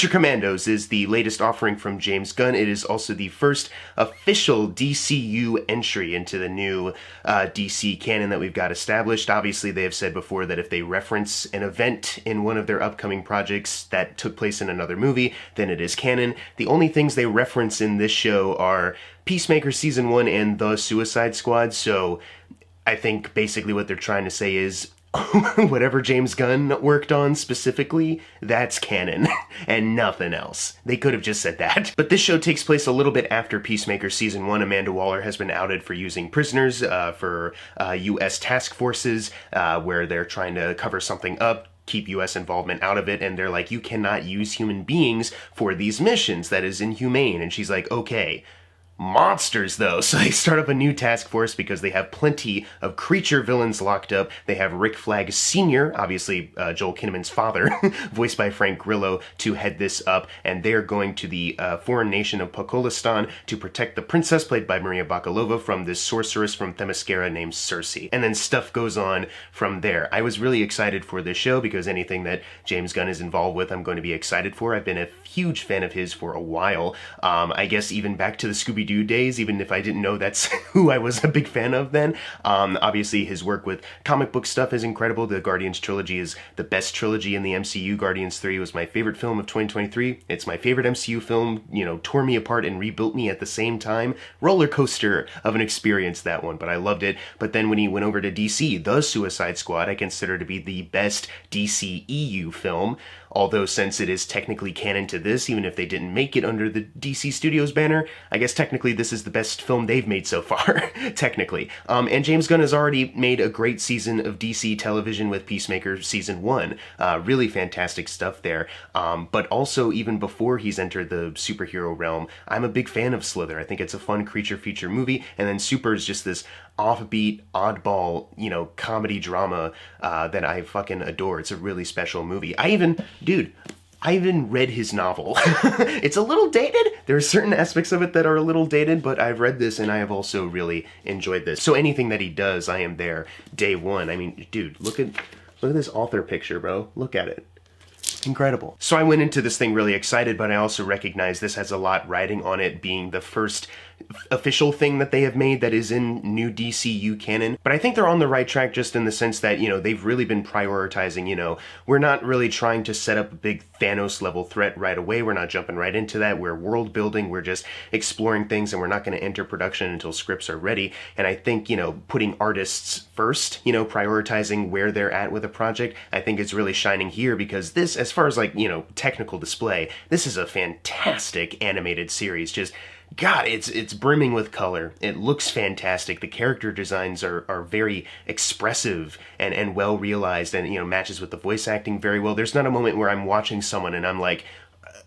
Fulcher Commandos is the latest offering from James Gunn. It is also the first official DCU entry into the new DC canon that we've got established. Obviously, they have said before that if they reference an event in one of their upcoming projects that took place in another movie, then it is canon. The only things they reference in this show are Peacemaker Season 1 and The Suicide Squad, so I think basically what they're trying to say is whatever James Gunn worked on specifically, that's canon, and nothing else. They could have just said that. But this show takes place a little bit after Peacemaker Season 1. Amanda Waller has been outed for using prisoners for U.S. task forces, where they're trying to cover something up, keep U.S. involvement out of it, and they're like, you cannot use human beings for these missions, that is inhumane. And she's like, okay. Monsters, though. So they start up a new task force because they have plenty of creature villains locked up. They have Rick Flag Sr., obviously Joel Kinnaman's father, voiced by Frank Grillo, to head this up, and they're going to the foreign nation of Pokolistan to protect the princess, played by Maria Bakalova, from this sorceress from Themyscira named Circe. And then stuff goes on from there. I was really excited for this show because anything that James Gunn is involved with, I'm going to be excited for. I've been a huge fan of his for a while. I guess even back to the Scooby-Doo days, even if I didn't know that's who I was a big fan of then. Obviously, his work with comic book stuff is incredible. The Guardians trilogy is the best trilogy in the MCU. Guardians 3 was my favorite film of 2023. It's my favorite MCU film, tore me apart and rebuilt me at the same time. Roller coaster of an experience, that one, but I loved it. But then when he went over to DC, The Suicide Squad, I consider to be the best DCEU film. Although since it is technically canon to this, even if they didn't make it under the DC Studios banner, I guess technically this is the best film they've made so far, technically. And James Gunn has already made a great season of DC television with Peacemaker Season 1. Really fantastic stuff there. But also, even before he's entered the superhero realm, I'm a big fan of Slither. I think it's a fun creature feature movie, and then Super is just this offbeat, oddball, comedy drama that I fucking adore. It's a really special movie. I even read his novel. It's a little dated. There are certain aspects of it that are a little dated, but I've read this and I have also really enjoyed this. So anything that he does, I am there day one. I mean, dude, look at this author picture, bro. Look at it. Incredible. So I went into this thing really excited, but I also recognize this has a lot riding on it, being the first official thing that they have made that is in new DCU canon. But I think they're on the right track, just in the sense that, they've really been prioritizing, we're not really trying to set up a big Thanos level threat right away. We're not jumping right into that. We're world building. We're just exploring things, and we're not going to enter production until scripts are ready. And I think, putting artists first, prioritizing where they're at with a project, I think it's really shining here, because this, as far as technical display, this is a fantastic animated series. Just God, it's brimming with color. It looks fantastic. The character designs are very expressive and well realized, and matches with the voice acting very well. There's not a moment where I'm watching someone and I'm like,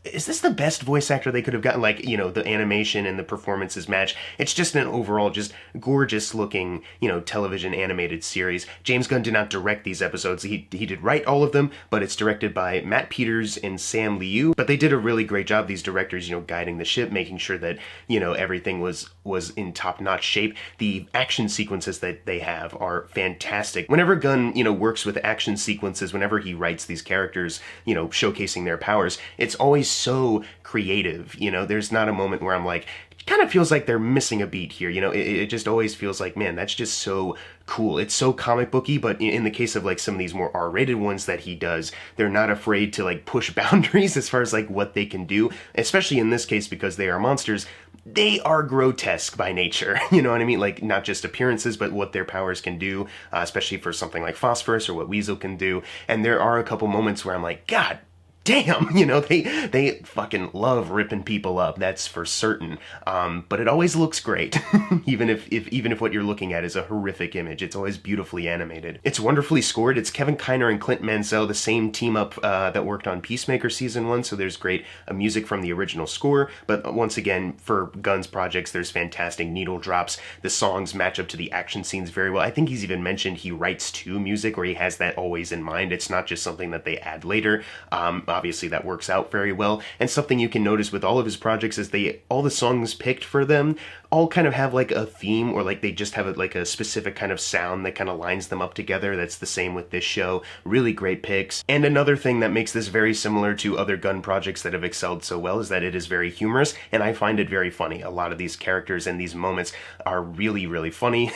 is this the best voice actor they could have gotten? The animation and the performances match. It's just an overall just gorgeous looking, television animated series. James Gunn did not direct these episodes. He did write all of them, but it's directed by Matt Peters and Sam Liu. But they did a really great job, these directors, guiding the ship, making sure that, everything was in top-notch shape. The action sequences that they have are fantastic. Whenever Gunn, works with action sequences, whenever he writes these characters, showcasing their powers, it's always so creative. There's not a moment where I'm like, it kind of feels like they're missing a beat here. It just always feels like, man, that's just so cool. It's so comic booky, but in the case of some of these more R-rated ones that he does, they're not afraid to push boundaries as far as what they can do, especially in this case because they are monsters. They are grotesque by nature, you know what I mean? Not just appearances, but what their powers can do, especially for something like Phosphorus or what Weasel can do. And there are a couple moments where I'm like, God damn, they fucking love ripping people up, that's for certain. But it always looks great, even if what you're looking at is a horrific image. It's always beautifully animated. It's wonderfully scored. It's Kevin Kiner and Clint Mansell, the same team up that worked on Peacemaker Season 1, so there's great music from the original score. But once again, for Gunn's projects, there's fantastic needle drops. The songs match up to the action scenes very well. I think he's even mentioned he writes to music, or he has that always in mind. It's not just something that they add later. Obviously that works out very well. And something you can notice with all of his projects is all the songs picked for them all kind of have like a theme, or like they just have like a specific kind of sound that kind of lines them up together. That's the same with this show. Really great picks. And another thing that makes this very similar to other Gunn projects that have excelled so well is that it is very humorous, and I find it very funny. A lot of these characters and these moments are really, really funny,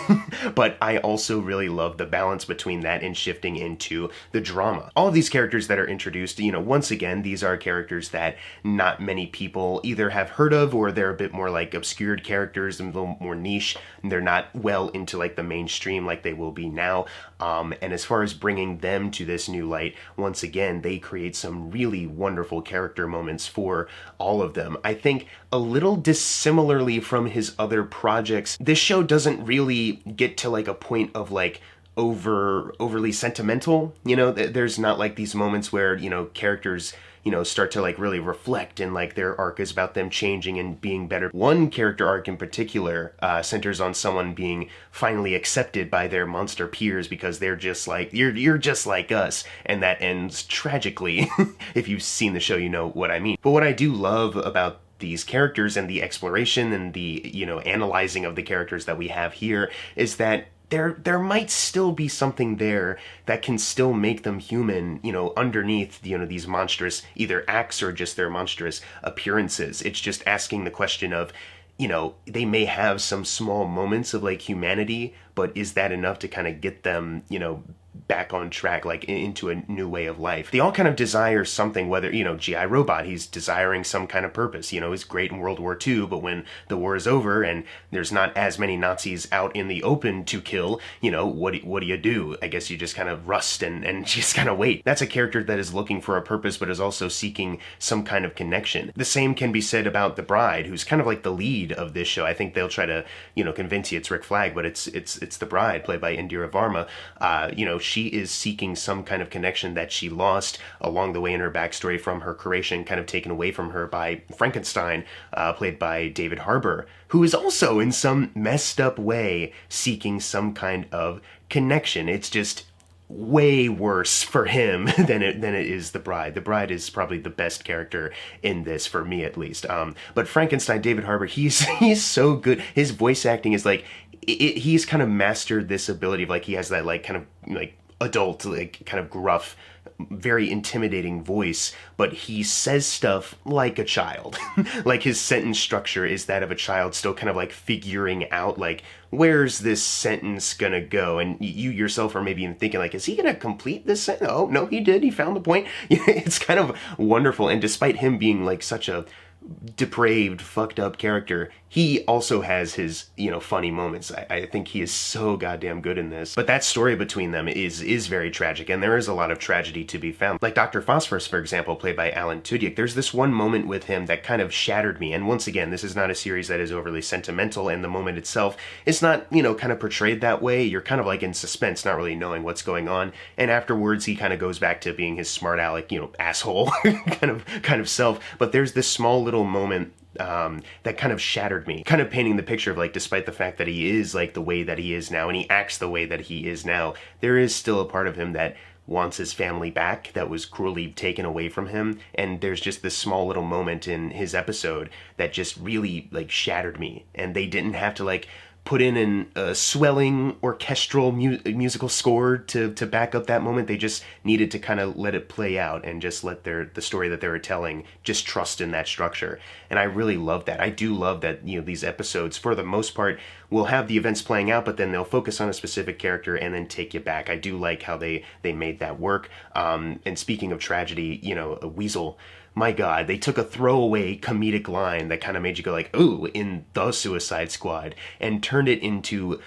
but I also really love the balance between that and shifting into the drama. All of these characters that are introduced, you know, once again, these are characters that not many people either have heard of, or they're a bit more like obscured characters and a little more niche, and they're not well into like the mainstream like they will be now. And as far as bringing them to this new light, once again, they create some really wonderful character moments for all of them. I think a little dissimilarly from his other projects, this show doesn't really get to like a point of like overly sentimental. You know, there's not like these moments where, you know, characters, you know, start to like really reflect, and like their arc is about them changing and being better. One character arc in particular centers on someone being finally accepted by their monster peers because they're just like, you're just like us, and that ends tragically. If you've seen the show, you know what I mean. But what I do love about these characters and the exploration and the, you know, analyzing of the characters that we have here is that there might still be something there that can still make them human, you know, underneath, you know, these monstrous either acts or just their monstrous appearances. It's just asking the question of, you know, they may have some small moments of like humanity, but is that enough to kind of get them, you know, back on track, like into a new way of life? They all kind of desire something, whether, you know, G.I. Robot, he's desiring some kind of purpose. You know, he's great in World War II, but when the war is over and there's not as many Nazis out in the open to kill, you know, what do you do? I guess you just kind of rust and just kind of wait. That's a character that is looking for a purpose, but is also seeking some kind of connection. The same can be said about the bride, who's kind of like the lead of this show. I think they'll try to, you know, convince you it's Rick Flag, but it's the bride, played by Indira Varma. You know, she is seeking some kind of connection that she lost along the way in her backstory from her creation, kind of taken away from her by Frankenstein, played by David Harbour, who is also in some messed up way seeking some kind of connection. It's just way worse for him than it is the bride. The bride is probably the best character in this, for me at least. But Frankenstein, David Harbour, he's so good. His voice acting is like, he's kind of mastered this ability of like, he has that like kind of like adult, like kind of gruff, very intimidating voice, but he says stuff like a child. Like his sentence structure is that of a child still kind of like figuring out like, where's this sentence gonna go? And you yourself are maybe even thinking like, is he gonna complete this sentence? Oh, no, he did. He found the point. It's kind of wonderful. And despite him being like such a depraved, fucked up character, he also has his, you know, funny moments. I think he is so goddamn good in this. But that story between them is very tragic, and there is a lot of tragedy to be found. Like Dr. Phosphorus, for example, played by Alan Tudyk, there's this one moment with him that kind of shattered me. And once again, this is not a series that is overly sentimental, and the moment itself is not, you know, kind of portrayed that way. You're kind of like in suspense, not really knowing what's going on. And afterwards, he kind of goes back to being his smart aleck, you know, asshole kind of self. But there's this small little moment that kind of shattered me, kind of painting the picture of like, despite the fact that he is like the way that he is now and he acts the way that he is now, there is still a part of him that wants his family back that was cruelly taken away from him. And there's just this small little moment in his episode that just really like shattered me, and they didn't have to like put in a swelling orchestral musical score to back up that moment. They just needed to kind of let it play out and just let the story that they were telling just trust in that structure. And I really love that. I do love that, you know, these episodes, for the most part, will have the events playing out, but then they'll focus on a specific character and then take you back. I do like how they made that work. And speaking of tragedy, you know, a Weasel, my God, they took a throwaway comedic line that kind of made you go like, ooh, in The Suicide Squad, and turned it into,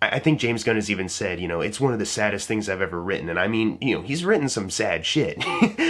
I think James Gunn has even said, you know, it's one of the saddest things I've ever written. And I mean, you know, he's written some sad shit,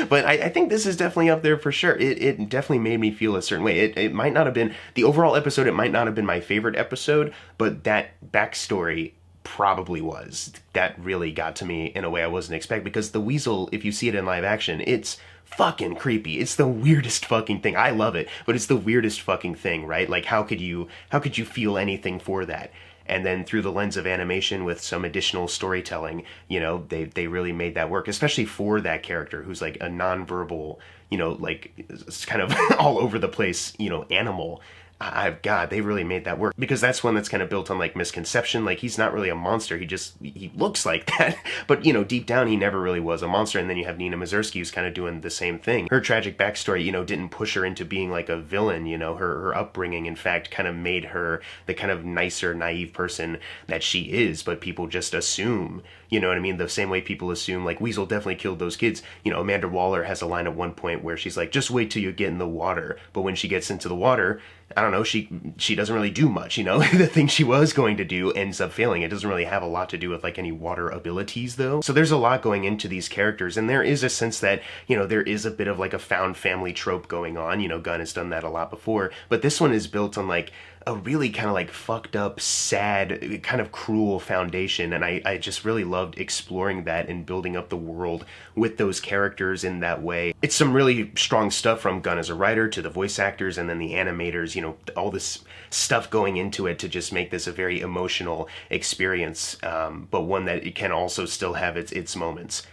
but I think this is definitely up there for sure. It definitely made me feel a certain way. It might not have been, the overall episode, it might not have been my favorite episode, but that backstory probably was. That really got to me in a way I wasn't expecting, because the Weasel, if you see it in live action, it's fucking creepy. It's the weirdest fucking thing. I love it, but it's the weirdest fucking thing, right? Like, how could you feel anything for that? And then through the lens of animation with some additional storytelling, you know, they really made that work, especially for that character who's like a nonverbal, you know, like it's kind of all over the place, you know, animal. God, they really made that work, because that's one that's kind of built on like misconception. Like, he's not really a monster. He looks like that, but you know, deep down he never really was a monster. And then you have Nina Mazursky, who's kind of doing the same thing. Her tragic backstory, you know, didn't push her into being like a villain. You know, her upbringing, in fact, kind of made her the kind of nicer, naive person that she is. But people just assume, you know what I mean? The same way people assume like Weasel definitely killed those kids. You know, Amanda Waller has a line at one point where she's like, just wait till you get in the water. But when she gets into the water, I don't know, she doesn't really do much, you know? The thing she was going to do ends up failing. It doesn't really have a lot to do with like any water abilities though. So there's a lot going into these characters, and there is a sense that, you know, there is a bit of like a found family trope going on. You know, Gunn has done that a lot before, but this one is built on like a really kind of like fucked up, sad, kind of cruel foundation. And I just really loved exploring that and building up the world with those characters in that way. It's some really strong stuff from Gunn as a writer to the voice actors and then the animators, you know, all this stuff going into it to just make this a very emotional experience, but one that it can also still have its moments.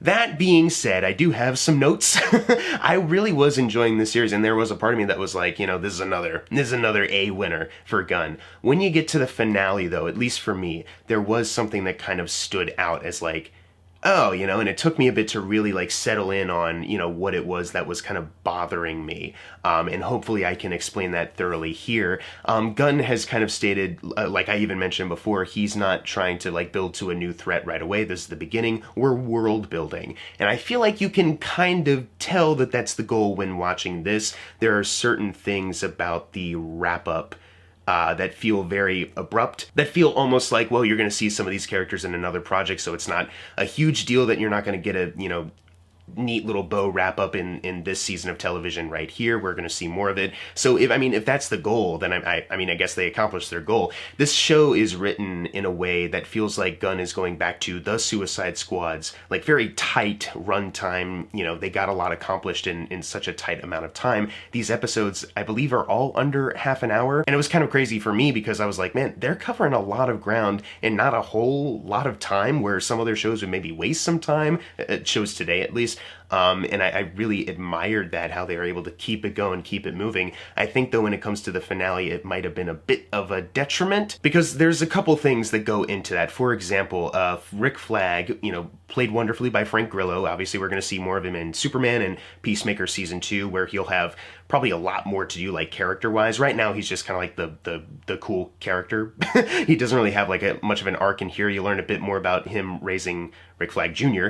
That being said, I do have some notes. I really was enjoying this series, and there was a part of me that was like, you know, this is another A winner for Gunn. When you get to the finale, though, at least for me, there was something that kind of stood out as like, oh, you know, and it took me a bit to really like settle in on, you know, what it was that was kind of bothering me. And hopefully I can explain that thoroughly here. Gunn has kind of stated, like I even mentioned before, he's not trying to like build to a new threat right away. This is the beginning. We're world building. And I feel like you can kind of tell that that's the goal when watching this. There are certain things about the wrap up that feel very abrupt, that feel almost like, well, you're going to see some of these characters in another project, so it's not a huge deal that you're not going to get a, you know, neat little bow wrap up in this season of television right here. We're going to see more of it. So if that's the goal, then I mean, I guess they accomplished their goal. This show is written in a way that feels like Gunn is going back to the Suicide Squad's like very tight runtime. You know, they got a lot accomplished in such a tight amount of time. These episodes, I believe, are all under half an hour. And it was kind of crazy for me because I was like, man, they're covering a lot of ground in not a whole lot of time, where some other shows would maybe waste some time, shows today at least. And I really admired that, how they were able to keep it going, keep it moving. I think, though, when it comes to the finale, it might have been a bit of a detriment, because there's a couple things that go into that. For example, Rick Flag, you know, played wonderfully by Frank Grillo. Obviously, we're going to see more of him in Superman and Peacemaker Season 2, where he'll have probably a lot more to do, like, character-wise. Right now, he's just kind of like the cool character. He doesn't really have, like, much of an arc in here. You learn a bit more about him raising Rick Flag Jr.,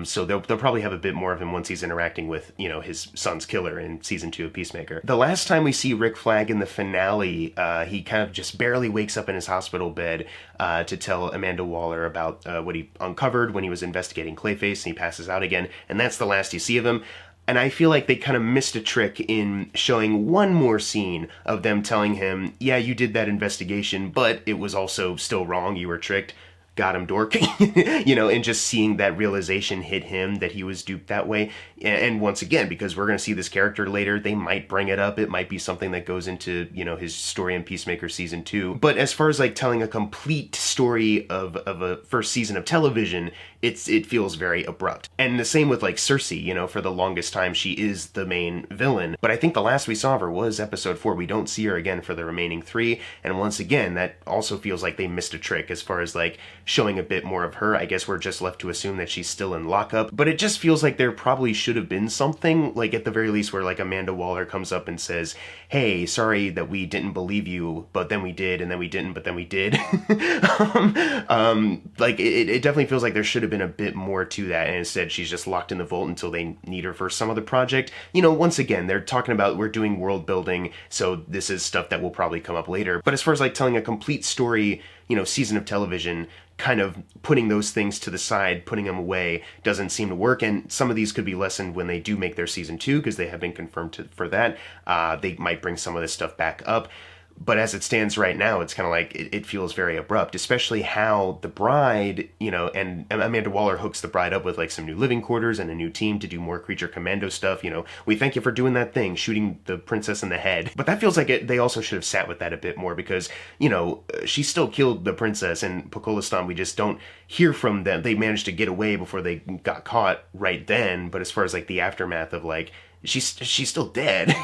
so they'll probably have a bit more of him once he's interacting with, you know, his son's killer in Season 2 of Peacemaker. The last time we see Rick Flag in the finale, he kind of just barely wakes up in his hospital bed to tell Amanda Waller about what he uncovered when he was investigating Clayface, and he passes out again, and that's the last you see of him. And I feel like they kind of missed a trick in showing one more scene of them telling him, yeah, you did that investigation, but it was also still wrong, you were tricked. Got him, dork. You know, and just seeing that realization hit him that he was duped that way. And once again, because we're going to see this character later, they might bring it up. It might be something that goes into, you know, his story in Peacemaker Season 2. But as far as like telling a complete story of a first season of television, it feels very abrupt. And the same with like Cersei, you know, for the longest time, she is the main villain. But I think the last we saw of her was episode 4. We don't see her again for the remaining 3. And once again, that also feels like they missed a trick as far as like showing a bit more of her. I guess we're just left to assume that she's still in lockup. But it just feels like there probably should have been something, like at the very least, where like Amanda Waller comes up and says, hey, sorry that we didn't believe you, but then we did, and then we didn't, but then we did. Like it definitely feels like there should have been a bit more to that, and instead she's just locked in the vault until they need her for some other project. You know, once again, they're talking about we're doing world building, so this is stuff that will probably come up later. But as far as like telling a complete story, you know, season of television, kind of putting those things to the side, putting them away, doesn't seem to work. And some of these could be lessened when they do make their Season 2, because they have been confirmed for that. They might bring some of this stuff back up. But as it stands right now, it's kind of like it feels very abrupt, especially how the bride, you know, and Amanda Waller hooks the bride up with like some new living quarters and a new team to do more creature commando stuff. You know, we thank you for doing that thing, shooting the princess in the head. But that feels like they also should have sat with that a bit more, because, you know, she still killed the princess, and Pokolistan, we just don't hear from them. They managed to get away before they got caught right then. But as far as like the aftermath of like, she's still dead.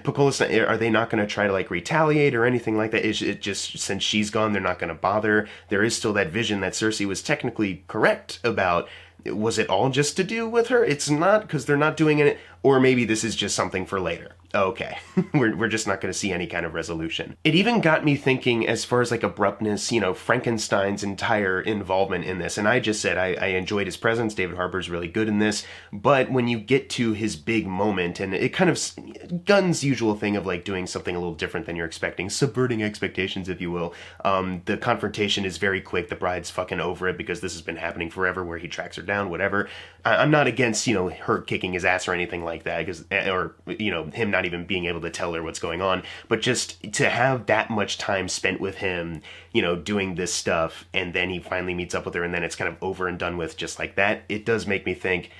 Pecola's not, are they not going to try to like retaliate or anything like that? Is it just since she's gone, they're not going to bother? There is still that vision that Cersei was technically correct about. Was it all just to do with her? It's not, because they're not doing it. Or maybe this is just something for later. Okay, we're just not going to see any kind of resolution. It even got me thinking as far as like abruptness, you know, Frankenstein's entire involvement in this. And I just said I enjoyed his presence. David Harbour's really good in this. But when you get to his big moment, and it kind of, Gunn's usual thing of like doing something a little different than you're expecting, subverting expectations, if you will. The confrontation is very quick. The bride's fucking over it because this has been happening forever, where he tracks her down, whatever. I'm not against, you know, her kicking his ass or anything like that, because, or, you know, him not even being able to tell her what's going on, but just to have that much time spent with him, you know, doing this stuff, and then he finally meets up with her, and then it's kind of over and done with just like that. It does make me think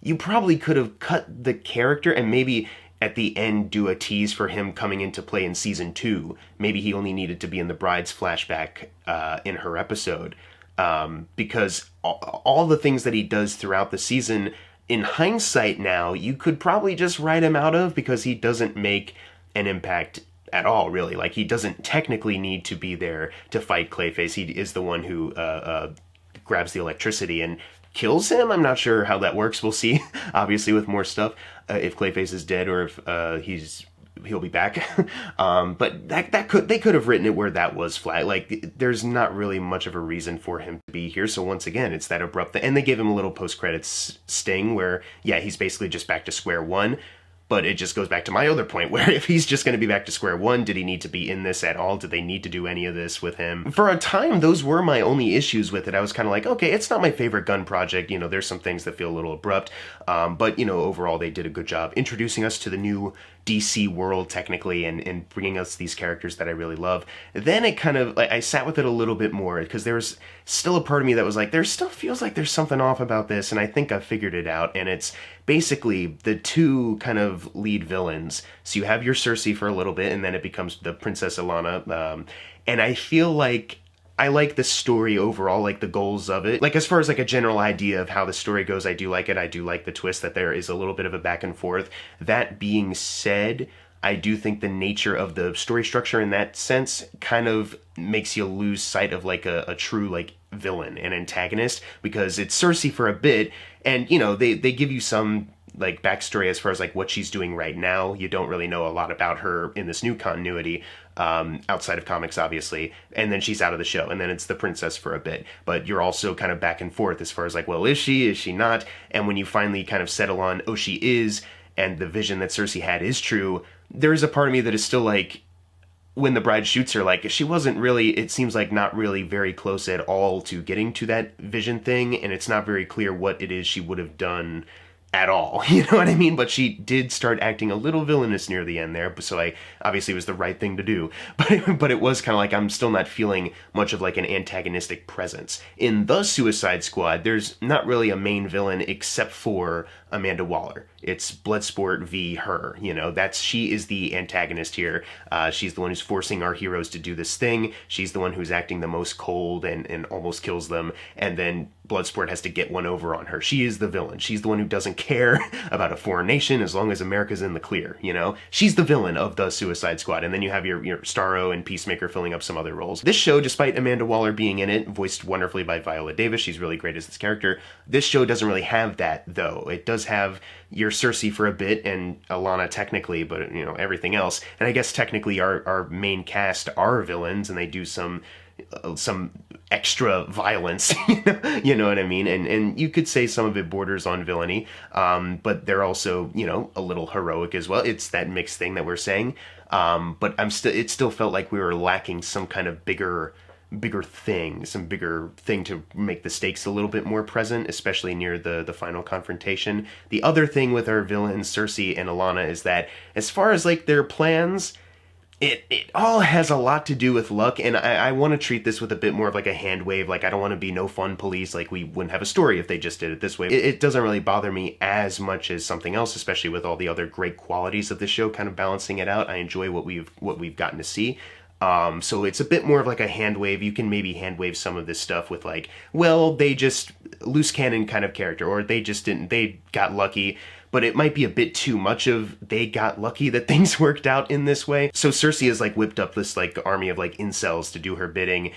you probably could have cut the character and maybe at the end do a tease for him coming into play in season 2. Maybe he only needed to be in the bride's flashback in her episode. Because all the things that he does throughout the season, in hindsight now, you could probably just write him out of, because he doesn't make an impact at all, really. Like, he doesn't technically need to be there to fight Clayface. He is the one who grabs the electricity and kills him. I'm not sure how that works. We'll see, obviously, with more stuff, if Clayface is dead or if he'll be back. But they could have written it where that was flat. Like, there's not really much of a reason for him to be here. So once again, it's that abrupt thing. And they give him a little post-credits sting where, yeah, he's basically just back to square one. But it just goes back to my other point, where if he's just going to be back to square one, did he need to be in this at all? Did they need to do any of this with him? For a time, those were my only issues with it. I was kind of like, okay, it's not my favorite Gunn project. You know, there's some things that feel a little abrupt. But, you know, overall, they did a good job introducing us to the new DC world, technically, and bringing us these characters that I really love. Then it kind of, like, I sat with it a little bit more, because there was still a part of me that was like, there still feels like there's something off about this, and I think I figured it out. And it's basically the two kind of lead villains. So you have your Cersei for a little bit, and then it becomes the Princess Alanna. And I feel like I like the story overall, like the goals of it. Like, as far as like a general idea of how the story goes, I do like it. I do like the twist that there is a little bit of a back and forth. That being said, I do think the nature of the story structure in that sense kind of makes you lose sight of like a true like villain and antagonist, because it's Cersei for a bit, and, you know, they give you some like backstory as far as like what she's doing right now. You don't really know a lot about her in this new continuity, outside of comics, obviously, and then she's out of the show, and then it's the princess for a bit. But you're also kind of back and forth as far as like, well, is she not? And when you finally kind of settle on, oh, she is, and the vision that Cersei had is true, there is a part of me that is still like, when the bride shoots her, like, she wasn't really, it seems like not really very close at all to getting to that vision thing, and it's not very clear what it is she would have done at all, you know what I mean? But she did start acting a little villainous near the end there, so obviously it was the right thing to do. But it was kind of like, I'm still not feeling much of like an antagonistic presence. In The Suicide Squad, there's not really a main villain except for Amanda Waller. It's Bloodsport v. her, you know, she is the antagonist here. She's the one who's forcing our heroes to do this thing. She's the one who's acting the most cold and almost kills them, and then Bloodsport has to get one over on her. She is the villain. She's the one who doesn't care about a foreign nation as long as America's in the clear, you know? She's the villain of The Suicide Squad, and then you have your Starro and Peacemaker filling up some other roles. This show, despite Amanda Waller being in it, voiced wonderfully by Viola Davis, she's really great as this character, this show doesn't really have that, though. It does have your Cersei for a bit, and Alanna technically, but, you know, everything else. And I guess technically our main cast are villains, and they do some extra violence, you know what I mean? And you could say some of it borders on villainy, but they're also, you know, a little heroic as well. It's that mixed thing that we're saying. But it still felt like we were lacking some kind of bigger thing, some bigger thing to make the stakes a little bit more present, especially near the final confrontation. The other thing with our villains, Cersei and Alanna, is that as far as like their plans, it all has a lot to do with luck, and I want to treat this with a bit more of like a hand wave. Like, I don't want to be no fun police, like we wouldn't have a story if they just did it this way. It doesn't really bother me as much as something else, especially with all the other great qualities of the show kind of balancing it out. I enjoy what we've gotten to see. So it's a bit more of like a hand wave. You can maybe hand wave some of this stuff with like, well, they just loose cannon kind of character, or they got lucky. but it might be a bit too much of they got lucky that things worked out in this way. So Cersei has like whipped up this like army of like incels to do her bidding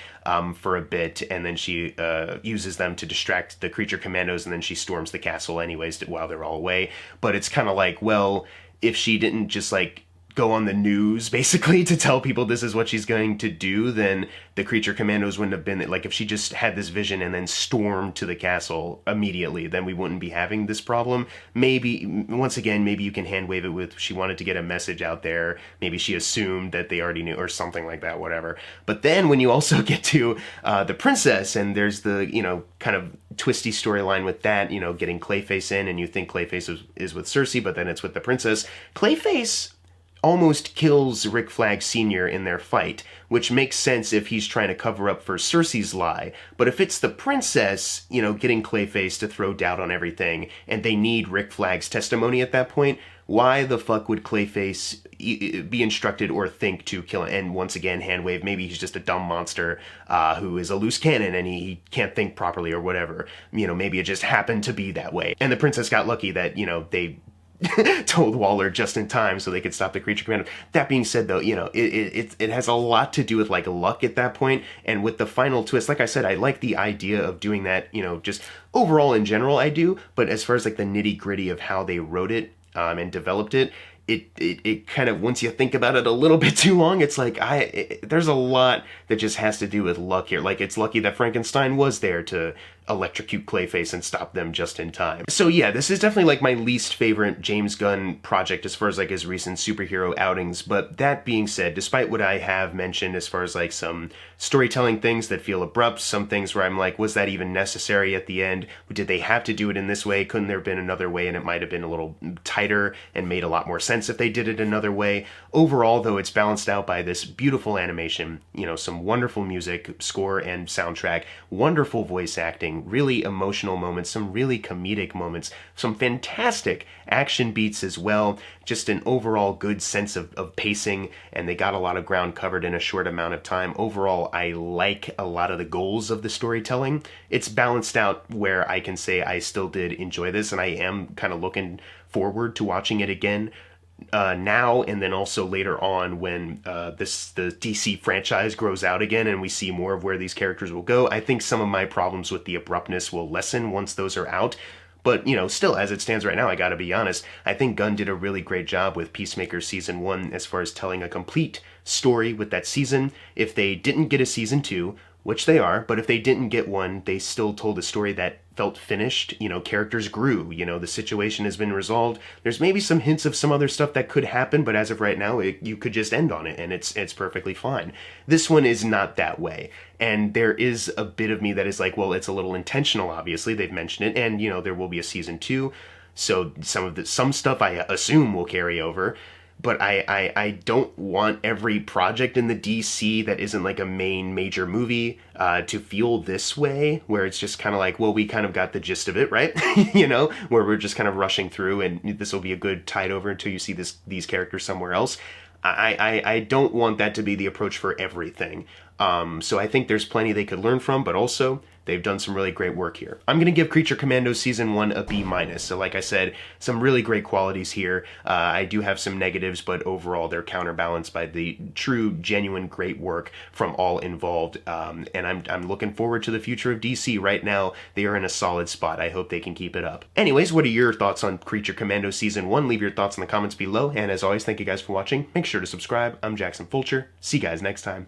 for a bit, and then she uses them to distract the creature commandos, and then she storms the castle anyways while they're all away. But it's kind of like, well, if she didn't just like go on the news basically to tell people this is what she's going to do, then the creature commandos wouldn't have been like, if she just had this vision and then stormed to the castle immediately, then we wouldn't be having this problem. Maybe once again, maybe you can hand wave it with she wanted to get a message out there, maybe she assumed that they already knew or something like that, whatever. But then when you also get to the princess, and there's the, you know, kind of twisty storyline with that, you know, getting Clayface in, and you think Clayface is with Cersei, but then it's with the princess. Clayface almost kills Rick Flag Sr. in their fight, which makes sense if he's trying to cover up for Cersei's lie. But if it's the princess, you know, getting Clayface to throw doubt on everything, and they need Rick Flag's testimony at that point, why the fuck would Clayface be instructed or think to kill him? And once again, handwave, maybe he's just a dumb monster who is a loose cannon and he can't think properly or whatever. You know, maybe it just happened to be that way. And the princess got lucky that, you know, they told Waller just in time so they could stop the creature commander. That being said, though, you know, it has a lot to do with like luck at that point, and with the final twist, like I said, I like the idea of doing that, you know, just overall in general I do, but as far as like the nitty gritty of how they wrote it and developed it, it kind of, once you think about it a little bit too long, it's like, there's a lot that just has to do with luck here. Like, it's lucky that Frankenstein was there to electrocute Clayface and stop them just in time. So yeah, this is definitely like my least favorite James Gunn project as far as like his recent superhero outings. But that being said, despite what I have mentioned as far as like some storytelling things that feel abrupt, some things where I'm like, was that even necessary at the end? Did they have to do it in this way? Couldn't there have been another way and it might have been a little tighter and made a lot more sense if they did it another way? Overall, though, it's balanced out by this beautiful animation, you know, some wonderful music, score and soundtrack, wonderful voice acting, really emotional moments, some really comedic moments, some fantastic action beats as well, just an overall good sense of pacing, and they got a lot of ground covered in a short amount of time. Overall, I like a lot of the goals of the storytelling. It's balanced out where I can say I still did enjoy this, and I am kind of looking forward to watching it again now, and then also later on when the DC franchise grows out again and we see more of where these characters will go. I think some of my problems with the abruptness will lessen once those are out. But, you know, still, as it stands right now, I gotta be honest, I think Gunn did a really great job with Peacemaker Season 1 as far as telling a complete story with that season. If they didn't get a Season 2, which they are, but if they didn't get one, they still told a story that felt finished. You know, characters grew, you know, the situation has been resolved. There's maybe some hints of some other stuff that could happen, but as of right now, you could just end on it, and it's perfectly fine. This one is not that way, and there is a bit of me that is like, well, it's a little intentional, obviously, they've mentioned it, and, you know, there will be a Season 2, so some stuff I assume will carry over. But I don't want every project in the DC that isn't like a main major movie to feel this way, where it's just kind of like, well, we kind of got the gist of it, right? You know, where we're just kind of rushing through, and this will be a good tide over until you see these characters somewhere else. I don't want that to be the approach for everything. So I think there's plenty they could learn from, but also they've done some really great work here. I'm going to give Creature Commandos Season 1 a B-. So like I said, some really great qualities here. I do have some negatives, but overall they're counterbalanced by the true, genuine, great work from all involved. And I'm looking forward to the future of DC. Right now, they are in a solid spot. I hope they can keep it up. Anyways, what are your thoughts on Creature Commandos Season 1? Leave your thoughts in the comments below. And as always, thank you guys for watching. Make sure to subscribe. I'm Jackson Fulcher. See you guys next time.